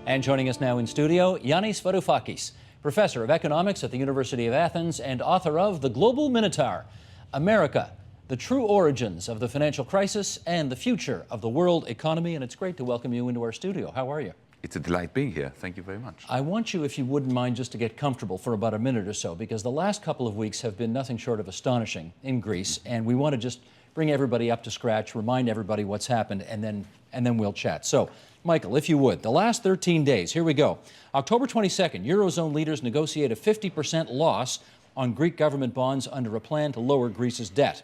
And joining us now in studio, Yanis Varoufakis, professor of economics at the University of Athens and author of The Global Minotaur, America, the True Origins of the Financial Crisis and the Future of the World Economy. And it's great to welcome you into our studio. How are you? It's a delight being here. Thank you very much. I want you, if you wouldn't mind, just to get comfortable for about a minute or so, because the last couple of weeks have been nothing short of astonishing in Greece, and we want to just bring everybody up to scratch, remind everybody what's happened, and then we'll chat. So, Michael, if you would, the last 13 days, here we go. October 22nd, Eurozone leaders negotiate a 50% loss on Greek government bonds under a plan to lower Greece's debt.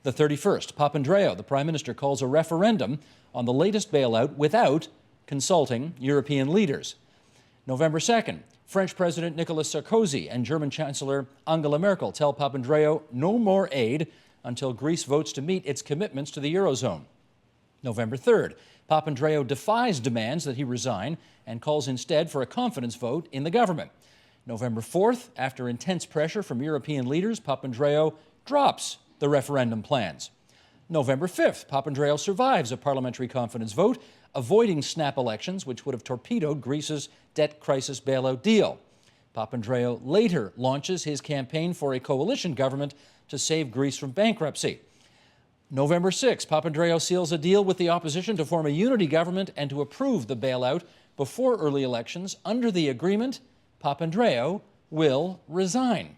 The 31st, Papandreou, the Prime Minister, calls a referendum on the latest bailout without consulting European leaders. November 2nd, French President Nicolas Sarkozy and German Chancellor Angela Merkel tell Papandreou no more aid until Greece votes to meet its commitments to the Eurozone. November 3rd, Papandreou defies demands that he resign and calls instead for a confidence vote in the government. November 4th, after intense pressure from European leaders, Papandreou drops the referendum plans. November 5th, Papandreou survives a parliamentary confidence vote, avoiding snap elections, which would have torpedoed Greece's debt crisis bailout deal. Papandreou later launches his campaign for a coalition government to save Greece from bankruptcy. November 6, Papandreou seals a deal with the opposition to form a unity government and to approve the bailout before early elections. Under the agreement, Papandreou will resign.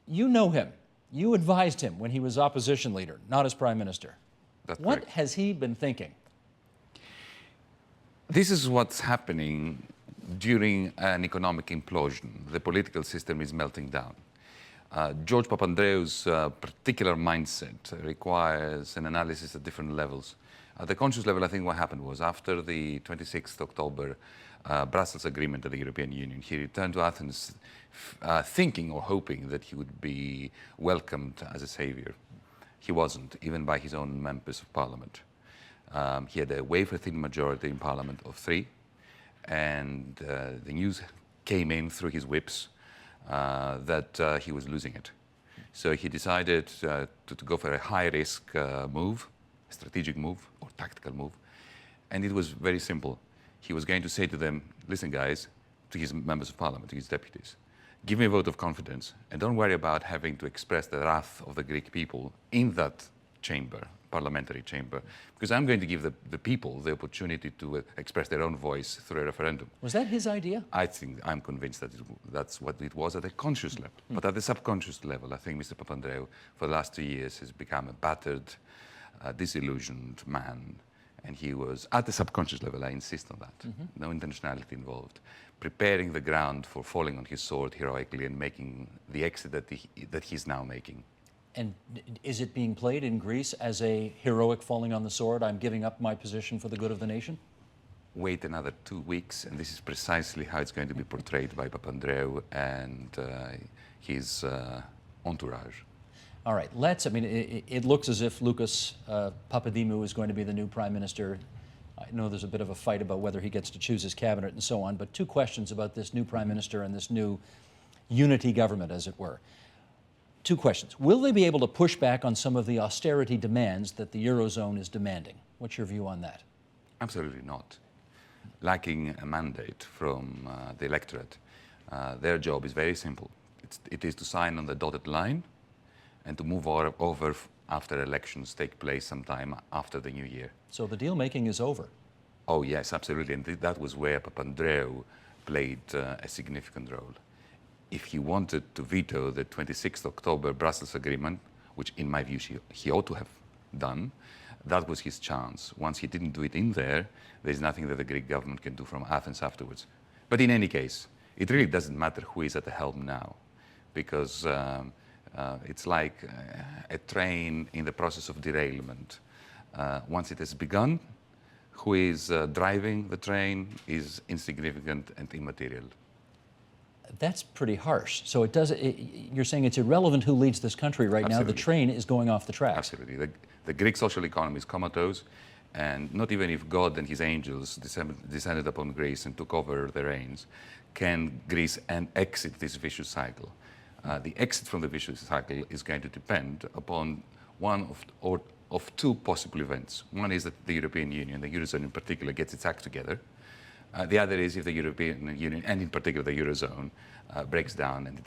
You know him. You advised him when he was opposition leader, not as prime minister. That's what correct. has he been thinking? This is what's happening during an economic implosion. The political system is melting down. George Papandreou's particular mindset requires an analysis at different levels. At the conscious level, I think what happened was after the 26th October Brussels agreement of the European Union, he returned to Athens thinking or hoping that he would be welcomed as a savior. He wasn't, even by his own members of parliament. He had a wafer-thin majority in parliament of 3, and the news came in through his whips that he was losing it. So he decided to go for a high-risk move, a strategic move or tactical move, and it was very simple. He was going to say to them, listen guys, to his members of parliament, to his deputies, give me a vote of confidence and don't worry about having to express the wrath of the Greek people in that chamber, parliamentary chamber, because I'm going to give the people the opportunity to express their own voice through a referendum. Was that his idea? I'm convinced that that's what it was at a conscious level. But at the subconscious level, I think Mr. Papandreou, for the last 2 years, has become a battered, disillusioned man. And he was, at the subconscious level, I insist on that, no intentionality involved, preparing the ground for falling on his sword heroically and making the exit that he's now making. And is it being played in Greece as a heroic falling on the sword? I'm giving up my position for the good of the nation? Wait another 2 weeks, and this is precisely how it's going to be portrayed by Papandreou and his entourage. All right, it looks as if Lucas Papadimou is going to be the new prime minister. I know there's a bit of a fight about whether he gets to choose his cabinet and so on, but 2 questions about this new prime minister and this new unity government, as it were. 2 questions. Will they be able to push back on some of the austerity demands that the Eurozone is demanding? What's your view on that? Absolutely not. Lacking a mandate from the electorate, their job is very simple. It is to sign on the dotted line and to move over after elections take place sometime after the new year. So the deal-making is over? Oh, yes, absolutely. And that was where Papandreou played a significant role. If he wanted to veto the 26th October Brussels agreement, which in my view he ought to have done, that was his chance. Once he didn't do it in there's nothing that the Greek government can do from Athens afterwards. But in any case, it really doesn't matter who is at the helm now, because it's like a train in the process of derailment. Once it has begun, who is driving the train is insignificant and immaterial. That's pretty harsh. So you're saying it's irrelevant who leads this country right now. The train is going off the tracks. Absolutely. The Greek social economy is comatose, and not even if God and his angels descended upon Greece and took over the reins, can Greece exit this vicious cycle. The exit from the vicious cycle is going to depend upon one of 2 possible events. One is that the European Union, the Eurozone in particular, gets its act together The other is if the European Union, and in particular the Eurozone, breaks down and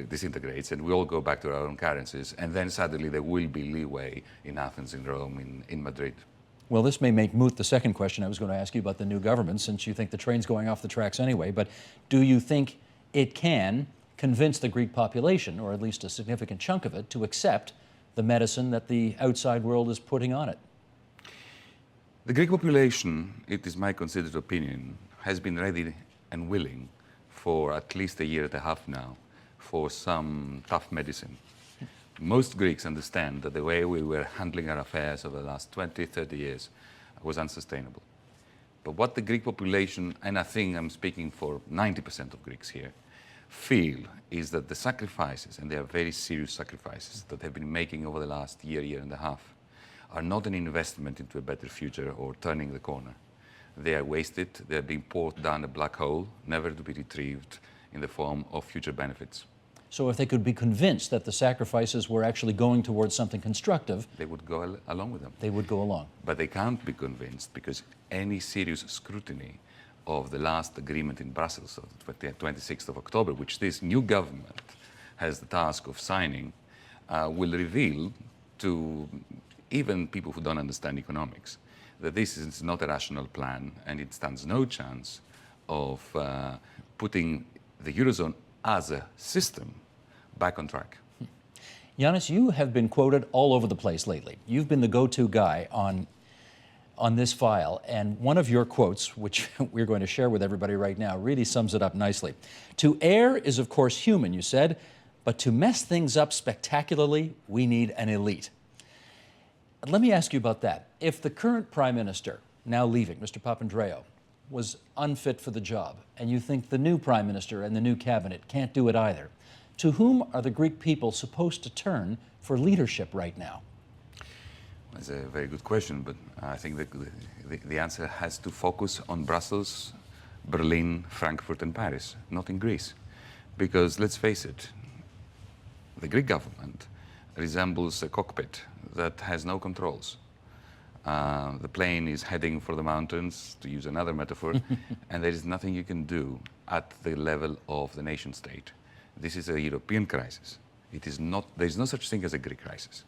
disintegrates, and we all go back to our own currencies, and then suddenly there will be leeway in Athens, in Rome, in Madrid. Well, this may make moot the second question I was going to ask you about the new government, since you think the train's going off the tracks anyway. But do you think it can convince the Greek population, or at least a significant chunk of it, to accept the medicine that the outside world is putting on it? The Greek population, it is my considered opinion, has been ready and willing for at least a year and a half now for some tough medicine. Most Greeks understand that the way we were handling our affairs over the last 20, 30 years was unsustainable. But what the Greek population, and I think I'm speaking for 90% of Greeks here, feel is that the sacrifices, and they are very serious sacrifices that they've been making over the last year, year and a half, are not an investment into a better future or turning the corner. They are wasted, they are being poured down a black hole, never to be retrieved in the form of future benefits. So if they could be convinced that the sacrifices were actually going towards something constructive, they would go along with them. They would go along. But they can't be convinced because any serious scrutiny of the last agreement in Brussels of the 26th of October, which this new government has the task of signing, will reveal to even people who don't understand economics that this is not a rational plan and it stands no chance of putting the Eurozone as a system back on track. Yanis, you have been quoted all over the place lately. You've been the go-to guy on this file, and one of your quotes, which we're going to share with everybody right now, really sums it up nicely. "To err is of course human," you said, "but to mess things up spectacularly, we need an elite." Let me ask you about that. If the current Prime Minister, now leaving, Mr. Papandreou, was unfit for the job, and you think the new Prime Minister and the new cabinet can't do it either, to whom are the Greek people supposed to turn for leadership right now? That's a very good question, but I think the answer has to focus on Brussels, Berlin, Frankfurt and Paris, not in Greece. Because let's face it, the Greek government resembles a cockpit that has no controls. The plane is heading for the mountains, to use another metaphor, and there is nothing you can do at the level of the nation state. This is a European crisis. It is not, there is no such thing as a Greek crisis.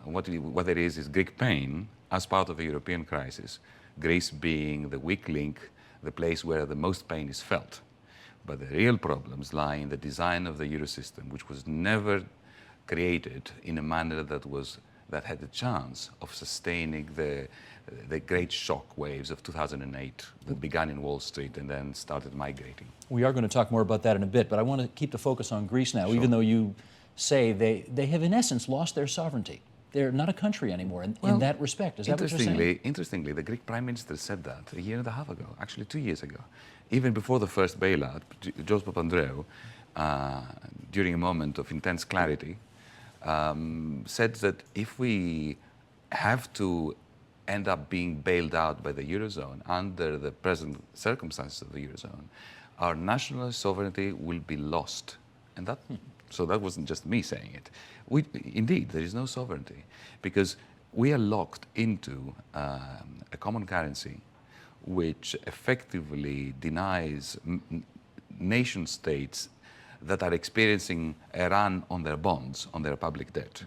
What there is Greek pain as part of a European crisis, Greece being the weak link, the place where the most pain is felt. But the real problems lie in the design of the Euro system, which was never created in a manner that had the chance of sustaining the great shock waves of 2008 that began in Wall Street and then started migrating. We are going to talk more about that in a bit, but I want to keep the focus on Greece now, sure. Even though you say they have in essence lost their sovereignty. They're not a country anymore in that respect. Is that what you're saying? Interestingly, the Greek Prime Minister said that a year and a half ago, actually 2 years ago. Even before the first bailout, George Papandreou, during a moment of intense clarity, said that if we have to end up being bailed out by the Eurozone under the present circumstances of the Eurozone, our national sovereignty will be lost. And that, so that wasn't just me saying it. Indeed, there is no sovereignty because we are locked into a common currency which effectively denies nation states that are experiencing a run on their bonds, on their public debt.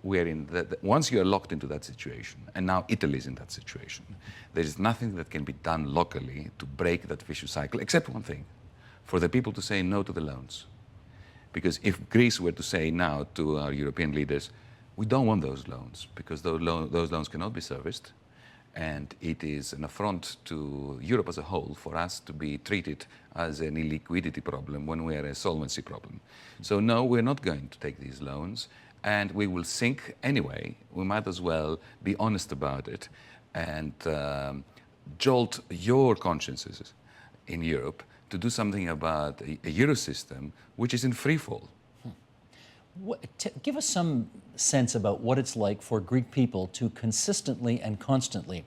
We are in once you are locked into that situation, and now Italy is in that situation, there is nothing that can be done locally to break that vicious cycle, except one thing, for the people to say no to the loans. Because if Greece were to say now to our European leaders, we don't want those loans, because those loans cannot be serviced, and it is an affront to Europe as a whole for us to be treated as an illiquidity problem when we are a solvency problem. So no, we're not going to take these loans, and we will sink anyway. We might as well be honest about it and jolt your consciences in Europe to do something about a Euro system which is in free fall. Give us some sense about what it's like for Greek people to consistently and constantly,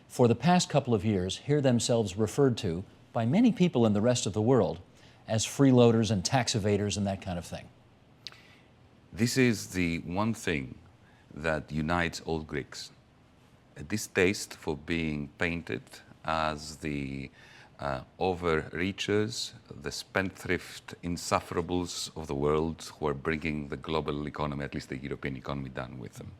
for the past couple of years, hear themselves referred to by many people in the rest of the world as freeloaders and tax evaders and that kind of thing. This is the one thing that unites all Greeks. A distaste for being painted as the overreachers, the spendthrift insufferables of the world who are bringing the global economy, at least the European economy, down with them.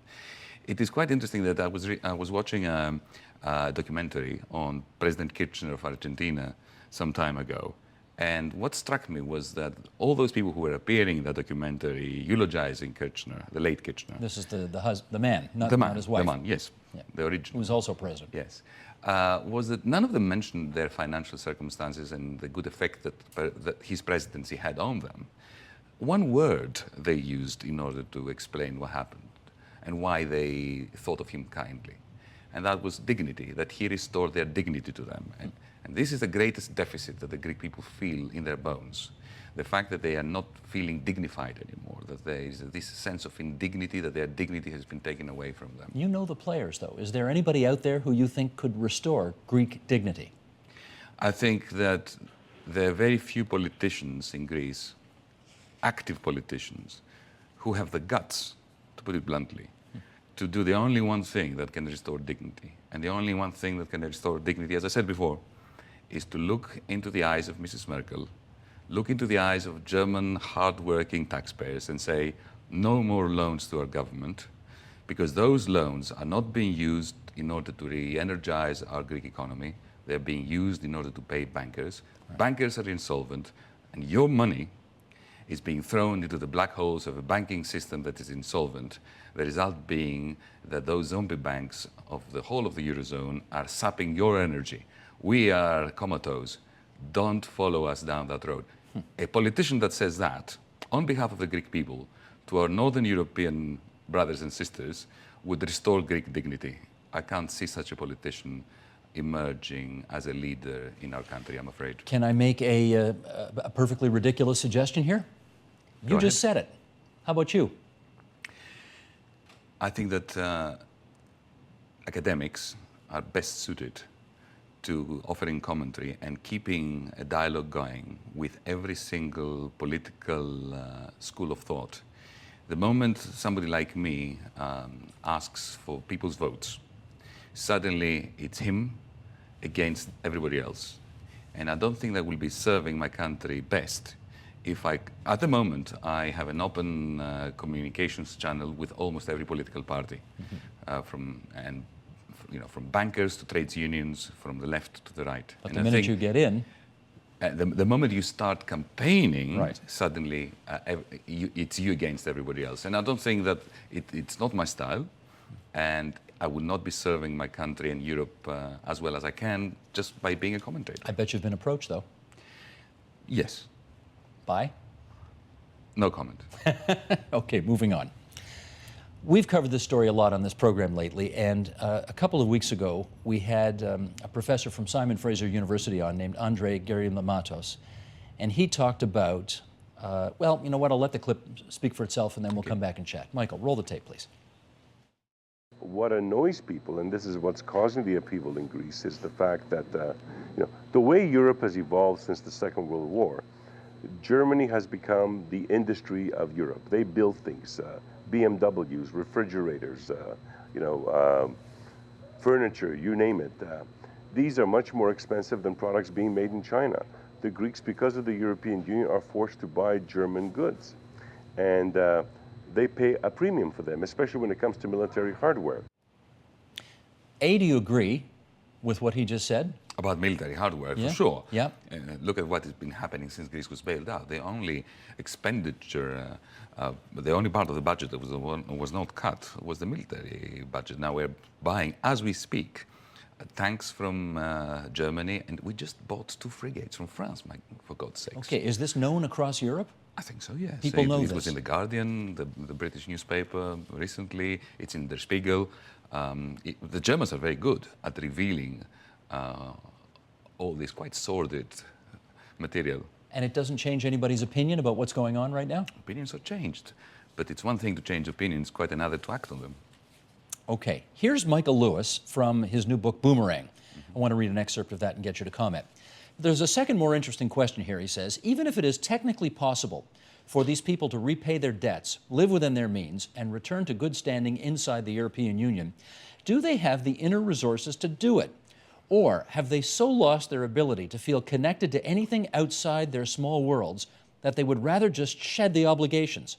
It is quite interesting that I was watching a documentary on President Kirchner of Argentina some time ago. And what struck me was that all those people who were appearing in that documentary eulogizing Kirchner, the late Kirchner. This is the man, not his wife. The man, yes, yeah. The original. Who was also president. Yes. Was that none of them mentioned their financial circumstances and the good effect that his presidency had on them. One word they used in order to explain what happened and why they thought of him kindly. And that was dignity, that he restored their dignity to them. And this is the greatest deficit that the Greek people feel in their bones. The fact that they are not feeling dignified anymore, that there is this sense of indignity, that their dignity has been taken away from them. You know the players, though. Is there anybody out there who you think could restore Greek dignity? I think that there are very few politicians in Greece, active politicians, who have the guts, to put it bluntly, to do the only one thing that can restore dignity. And the only one thing that can restore dignity, as I said before, is to look into the eyes of Mrs. Merkel, look into the eyes of German hard-working taxpayers and say, no more loans to our government, because those loans are not being used in order to re-energize our Greek economy. They're being used in order to pay bankers. Right. Bankers are insolvent, and your money is being thrown into the black holes of a banking system that is insolvent. The result being that those zombie banks of the whole of the Eurozone are sapping your energy. We are comatose. Don't follow us down that road. A politician that says that, on behalf of the Greek people, to our Northern European brothers and sisters, would restore Greek dignity. I can't see such a politician emerging as a leader in our country, I'm afraid. Can I make a perfectly ridiculous suggestion here? You just said it. How about you? I think that academics are best suited to offering commentary and keeping a dialogue going with every single political school of thought. The moment somebody like me asks for people's votes, suddenly it's him against everybody else. And I don't think that will be serving my country best if at the moment, I have an open communications channel with almost every political party, from bankers to trades unions, from the left to the right. But the minute you get in, the moment you start campaigning, right, suddenly it's you against everybody else. And I don't think that it's not my style, and I would not be serving my country and Europe as well as I can just by being a commentator. I bet you've been approached, though. Yes. By? No comment. Okay, moving on. We've covered this story a lot on this program lately, and a couple of weeks ago, we had a professor from Simon Fraser University on named Andre Gerylimatos, and he talked about, well, you know what, I'll let the clip speak for itself, and then we'll come back and chat. Michael, roll the tape, please. What annoys people, and this is what's causing the upheaval in Greece, is the fact that the way Europe has evolved since the Second World War, Germany has become the industry of Europe. They build things, BMWs, refrigerators, furniture, you name it. These are much more expensive than products being made in China. The Greeks, because of the European Union, are forced to buy German goods. And they pay a premium for them, especially when it comes to military hardware. A, do you agree with what he just said? About military hardware, for sure. Yeah. Look at what has been happening since Greece was bailed out. The only expenditure, the only part of the budget that was not cut was the military budget. Now we're buying, as we speak, tanks from Germany, and we just bought 2 frigates from France, for God's sakes. Okay, is this known across Europe? I think so, yes. People know this. It was in The Guardian, the British newspaper, recently. It's in Der Spiegel. The Germans are very good at revealing all this quite sordid material. And it doesn't change anybody's opinion about what's going on right now? Opinions are changed. But it's one thing to change opinions, quite another to act on them. Okay, here's Michael Lewis from his new book, Boomerang. I want to read an excerpt of that and get you to comment. There's a second, more interesting question here. He says, even if it is technically possible for these people to repay their debts, live within their means, and return to good standing inside the European Union, do they have the inner resources to do it? Or have they so lost their ability to feel connected to anything outside their small worlds that they would rather just shed the obligations?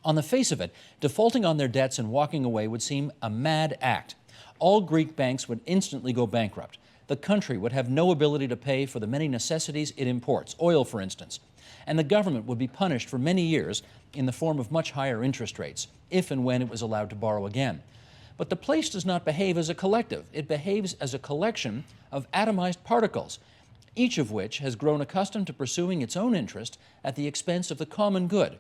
On the face of it, defaulting on their debts and walking away would seem a mad act. All Greek banks would instantly go bankrupt. The country would have no ability to pay for the many necessities it imports, oil for instance, and the government would be punished for many years in the form of much higher interest rates, if and when it was allowed to borrow again. But the place does not behave as a collective. It behaves as a collection of atomized particles, each of which has grown accustomed to pursuing its own interest at the expense of the common good.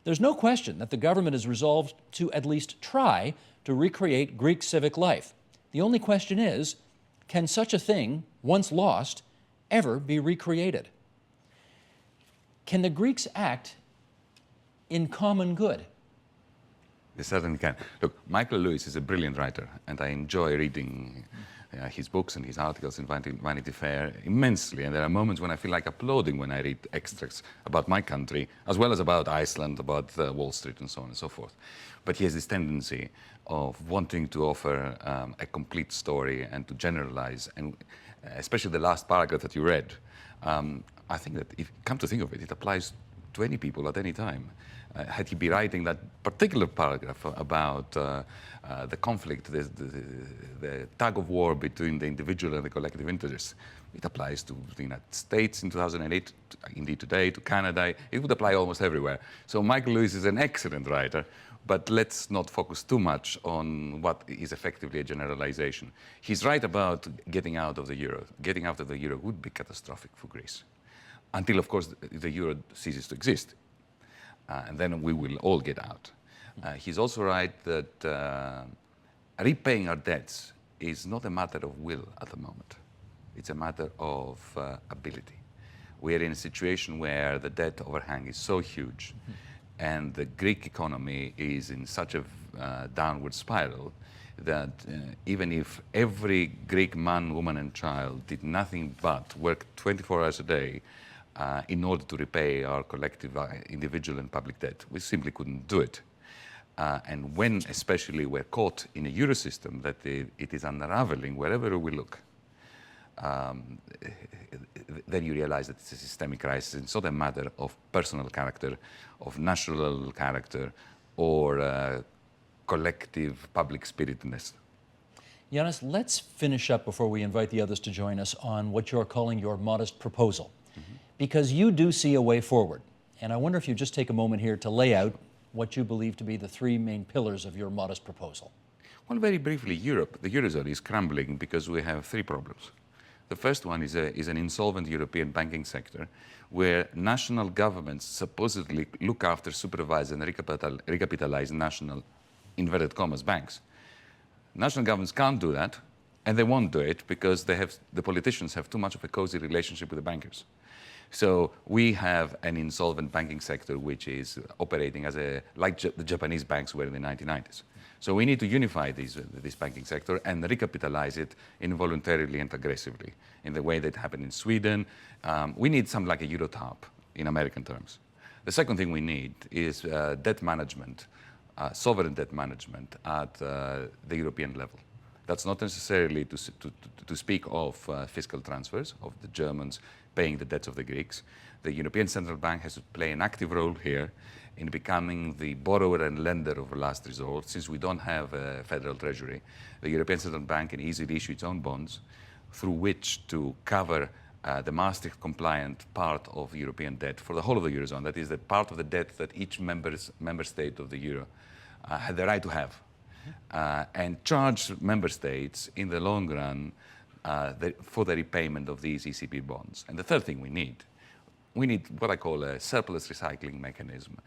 There's no question that the government is resolved to at least try to recreate Greek civic life. The only question is, can such a thing, once lost, ever be recreated? Can the Greeks act in common good? They certainly can. Look, Michael Lewis is a brilliant writer, and I enjoy reading his books and his articles in Vanity Fair immensely. And there are moments when I feel like applauding when I read extracts about my country, as well as about Iceland, about Wall Street, and so on and so forth. But he has this tendency of wanting to offer a complete story and to generalize. And especially the last paragraph that you read, I think that, if come to think of it, it applies to any people at any time. Had he been writing that particular paragraph about the conflict, the tug of war between the individual and the collective interests, it applies to the United States in 2008, indeed today, to Canada. It would apply almost everywhere. So Michael Lewis is an excellent writer, but let's not focus too much on what is effectively a generalization. He's right about getting out of the euro. Getting out of the euro would be catastrophic for Greece, until, of course, the euro ceases to exist. And then we will all get out. He's also right that repaying our debts is not a matter of will at the moment. It's a matter of ability. We are in a situation where the debt overhang is so huge, and the Greek economy is in such a downward spiral that even if every Greek man, woman, and child did nothing but work 24 hours a day in order to repay our collective individual and public debt, we simply couldn't do it. And when especially we're caught in a euro system that it is unraveling wherever we look, then you realize that it's a systemic crisis. It's not a matter of personal character, of national character, or collective public spiritedness. Yanis, let's finish up before we invite the others to join us on what you're calling your modest proposal. Because you do see a way forward. And I wonder if you just take a moment here to lay out what you believe to be the three main pillars of your modest proposal. Well, very briefly, Europe, the Eurozone is crumbling because we have three problems. The first one is an insolvent European banking sector where national governments supposedly look after, supervise, and recapitalize national, inverted commas, banks. National governments can't do that, and they won't do it because the politicians have too much of a cozy relationship with the bankers. So we have an insolvent banking sector which is operating like the Japanese banks were in the 1990s. So we need to unify this banking sector and recapitalize it involuntarily and aggressively in the way that happened in Sweden. We need something like a Euro top in American terms. The second thing we need is debt management, sovereign debt management at the European level. That's not necessarily to speak of fiscal transfers, of the Germans paying the debts of the Greeks. The European Central Bank has to play an active role here in becoming the borrower and lender of last resort. Since we don't have a federal treasury, the European Central Bank can easily issue its own bonds through which to cover the Maastricht-compliant part of European debt for the whole of the Eurozone. That is, the part of the debt that each member state of the Euro had the right to have. And charge member states in the long run for the repayment of these ECB bonds. And the third thing we need what I call a surplus recycling mechanism,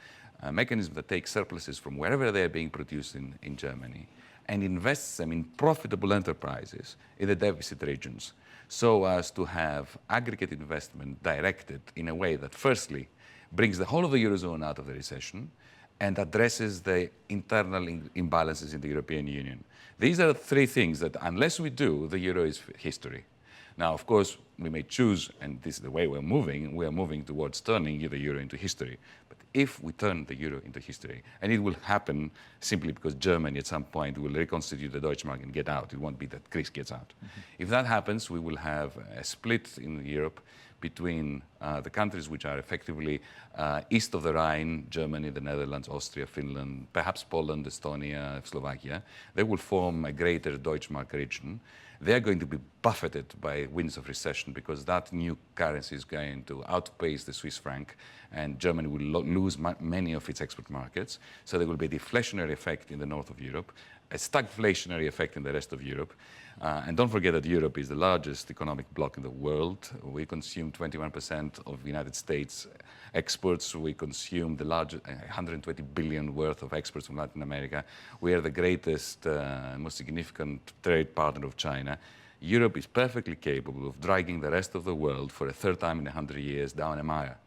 a mechanism that takes surpluses from wherever they're being produced in Germany and invests them in profitable enterprises in the deficit regions so as to have aggregate investment directed in a way that firstly brings the whole of the Eurozone out of the recession and addresses the internal imbalances in the European Union. These are three things that, unless we do, the euro is history. Now, of course, we may choose, and this is the way we're moving towards turning the euro into history. But if we turn the euro into history. And it will happen simply because Germany at some point will reconstitute the Deutschmark and get out. It won't be that Greece gets out. If that happens, we will have a split in Europe between the countries which are effectively east of the Rhine, Germany, the Netherlands, Austria, Finland, perhaps Poland, Estonia, Slovakia. They will form a greater Deutschmark region. They're going to be buffeted by winds of recession because that new currency is going to outpace the Swiss franc, and Germany will lose many of its export markets. So there will be a deflationary effect in the north of Europe, a stagflationary effect in the rest of Europe. And don't forget that Europe is the largest economic bloc in the world. We consume 21% of the United States exports. We consume the largest, 120 billion worth of exports from Latin America. We are the greatest, most significant trade partner of China. Europe is perfectly capable of dragging the rest of the world for a third time in 100 years down a mire.